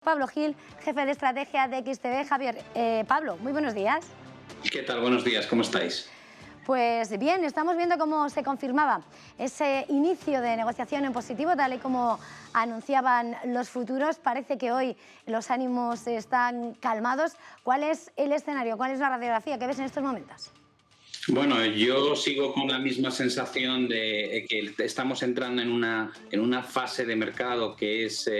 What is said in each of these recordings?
Pablo Gil, jefe de estrategia de XTB. Javier, Pablo, muy buenos días. ¿Qué tal? Buenos días, ¿cómo estáis? Pues bien, estamos viendo cómo se confirmaba ese inicio de negociación en positivo, tal y como anunciaban los futuros. Parece que hoy los ánimos están calmados. ¿Cuál es el escenario? ¿Cuál es la radiografía que ves en estos momentos? Bueno, yo sigo con la misma sensación de que estamos entrando en una fase de mercado que es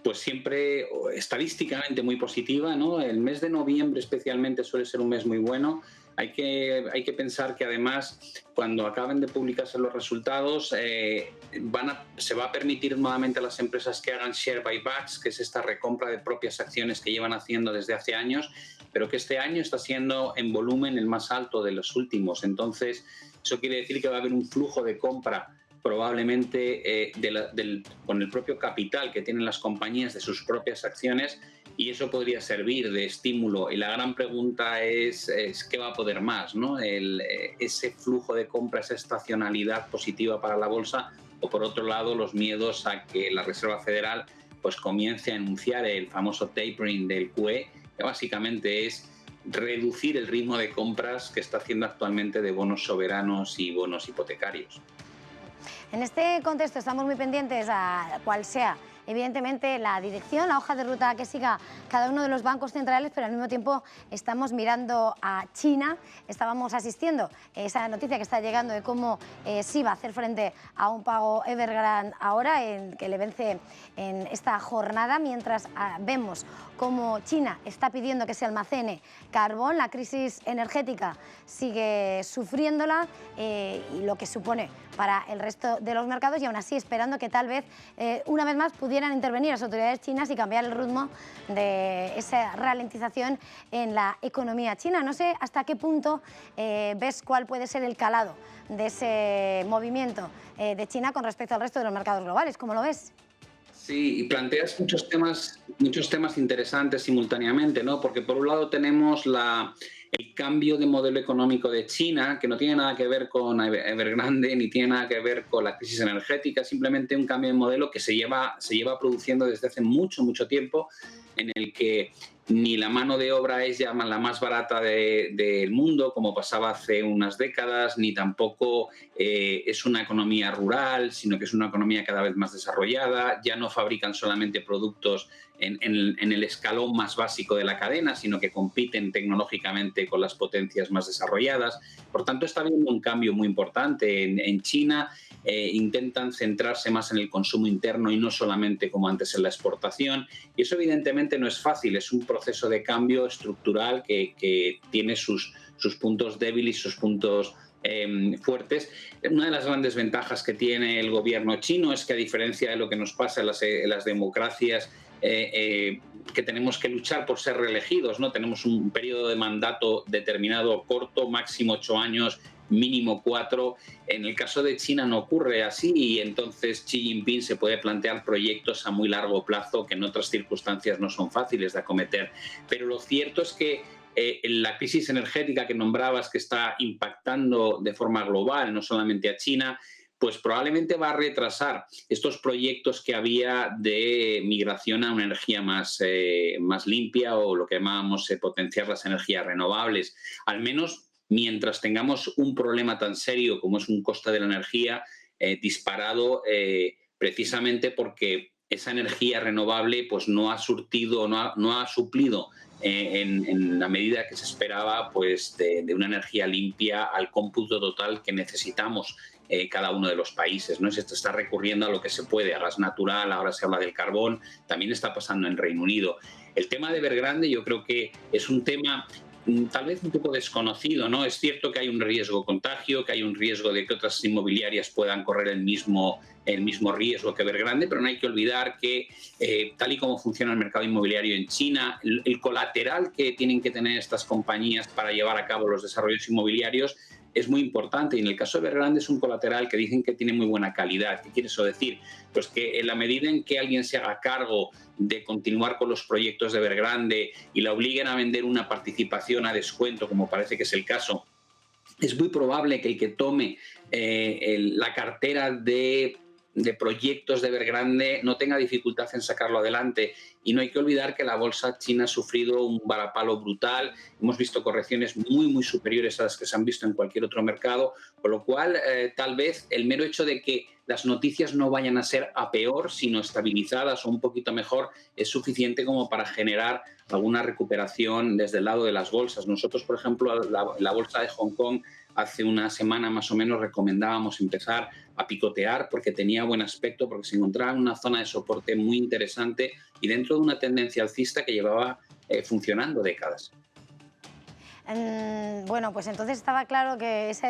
pues siempre estadísticamente muy positiva, ¿no? El mes de noviembre especialmente suele ser un mes muy bueno. Hay que pensar que además cuando acaben de publicarse los resultados se va a permitir nuevamente a las empresas que hagan share buybacks, que es esta recompra de propias acciones que llevan haciendo desde hace años, pero que este año está siendo en volumen el más alto de los últimos. Entonces, eso quiere decir que va a haber un flujo de compra probablemente con el propio capital que tienen las compañías de sus propias acciones, y eso podría servir de estímulo. Y la gran pregunta es ¿qué va a poder más, ¿no? Ese flujo de compra, esa estacionalidad positiva para la bolsa, o por otro lado los miedos a que la Reserva Federal pues comience a anunciar el famoso tapering del QE, que básicamente es reducir el ritmo de compras que está haciendo actualmente de bonos soberanos y bonos hipotecarios. En este contexto estamos muy pendientes a cuál sea, evidentemente, la dirección, la hoja de ruta que siga cada uno de los bancos centrales, pero al mismo tiempo estamos mirando a China. Estábamos asistiendo a esa noticia que está llegando de cómo sí va a hacer frente a un pago Evergrande ahora, que le vence en esta jornada, mientras vemos cómo China está pidiendo que se almacene carbón. La crisis energética sigue sufriéndola y lo que supone para el resto de los mercados, y aún así esperando que tal vez una vez más pudieran intervenir las autoridades chinas y cambiar el ritmo de esa ralentización en la economía china. No sé hasta qué punto ves cuál puede ser el calado de ese movimiento de China con respecto al resto de los mercados globales. ¿Cómo lo ves? Sí, y planteas muchos temas interesantes simultáneamente, ¿no? Porque por un lado tenemos el cambio de modelo económico de China, que no tiene nada que ver con Evergrande ni tiene nada que ver con la crisis energética, simplemente un cambio de modelo que se lleva produciendo desde hace mucho tiempo, en el que ni la mano de obra es ya la más barata del mundo, como pasaba hace unas décadas, ni tampoco es una economía rural, sino que es una economía cada vez más desarrollada. Ya no fabrican solamente productos en el escalón más básico de la cadena, sino que compiten tecnológicamente con las potencias más desarrolladas. Por tanto, está habiendo un cambio muy importante en China. Intentan centrarse más en el consumo interno y no solamente como antes en la exportación, y eso evidentemente no es fácil, es un proceso de cambio estructural que tiene sus puntos débiles y sus puntos fuertes. Una de las grandes ventajas que tiene el gobierno chino es que, a diferencia de lo que nos pasa en las democracias, que tenemos que luchar por ser reelegidos, ¿no? Tenemos un periodo de mandato determinado, corto, máximo 8 años, mínimo 4. En el caso de China no ocurre así, y entonces Xi Jinping se puede plantear proyectos a muy largo plazo que en otras circunstancias no son fáciles de acometer. Pero lo cierto es que la crisis energética que nombrabas, que está impactando de forma global, no solamente a China, pues probablemente va a retrasar estos proyectos que había de migración a una energía más limpia, o lo que llamábamos potenciar las energías renovables. Al menos mientras tengamos un problema tan serio como es un coste de la energía disparado, precisamente porque esa energía renovable pues no ha surtido, no ha suplido en la medida que se esperaba, pues de una energía limpia al cómputo total que necesitamos cada uno de los países, ¿no? Se está recurriendo a lo que se puede, a gas natural, ahora se habla del carbón, también está pasando en Reino Unido. El tema de Evergrande yo creo que es un tema tal vez un poco desconocido, ¿no? Es cierto que hay un riesgo contagio, que hay un riesgo de que otras inmobiliarias puedan correr el mismo riesgo que Evergrande, pero no hay que olvidar que tal y como funciona el mercado inmobiliario en China, el colateral que tienen que tener estas compañías para llevar a cabo los desarrollos inmobiliarios es muy importante, y en el caso de Evergrande es un colateral que dicen que tiene muy buena calidad. ¿Qué quiere eso decir? Pues que en la medida en que alguien se haga cargo de continuar con los proyectos de Evergrande y la obliguen a vender una participación a descuento, como parece que es el caso, es muy probable que el que tome la cartera de de proyectos de Evergrande no tenga dificultad en sacarlo adelante. Y no hay que olvidar que la bolsa china ha sufrido un varapalo brutal. Hemos visto correcciones muy superiores a las que se han visto en cualquier otro mercado, con lo cual tal vez el mero hecho de que las noticias no vayan a ser a peor, sino estabilizadas o un poquito mejor, es suficiente como para generar alguna recuperación desde el lado de las bolsas. Nosotros, por ejemplo, la bolsa de Hong Kong, hace una semana más o menos recomendábamos empezar a picotear porque tenía buen aspecto, porque se encontraba en una zona de soporte muy interesante y dentro de una tendencia alcista que llevaba funcionando décadas. Bueno, pues entonces estaba claro que esa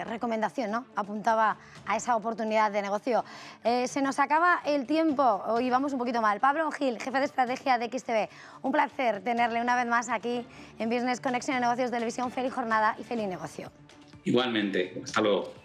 recomendación, ¿no?, apuntaba a esa oportunidad de negocio. Se nos acaba el tiempo, hoy vamos un poquito mal. Pablo Gil, jefe de estrategia de XTB, un placer tenerle una vez más aquí en Business Connection de Negocios de Televisión. Feliz jornada y feliz negocio. Igualmente, hasta luego.